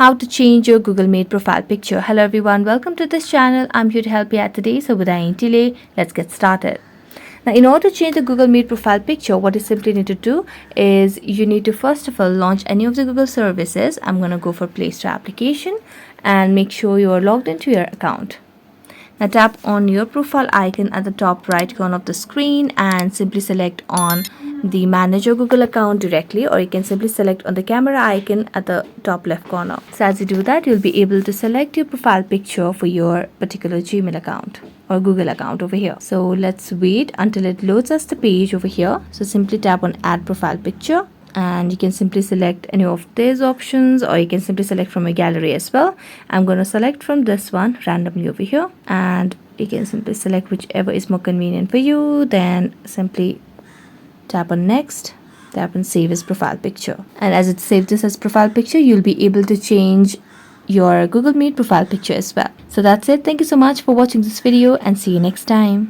how to change your Google Meet profile picture. Hello everyone, welcome to this channel. I'm here to help you out today. So without any delay, let's get started. Now, in order to change the Google Meet profile picture, what you simply need to do is you need to first of all launch any of the Google services. I'm going to go for Play Store application and make sure you are logged into your account. Now tap on your profile icon at the top right corner of the screen and simply select on the manage your Google account directly, or you can simply select on the camera icon at the top left corner. So as you do that, you'll be able to select your profile picture for your particular Gmail account or Google account over here. So let's wait until it loads us the page over here. So simply tap on add profile picture, and you can simply select any of these options, or you can simply select from a gallery as well. I'm going to select from this one randomly over here, and you can simply select whichever is more convenient for you. Then simply tap on next, tap on save as profile picture, and as it saves this as profile picture, you'll be able to change your Google Meet profile picture as well. So that's it. Thank you so much for watching this video and see you next time.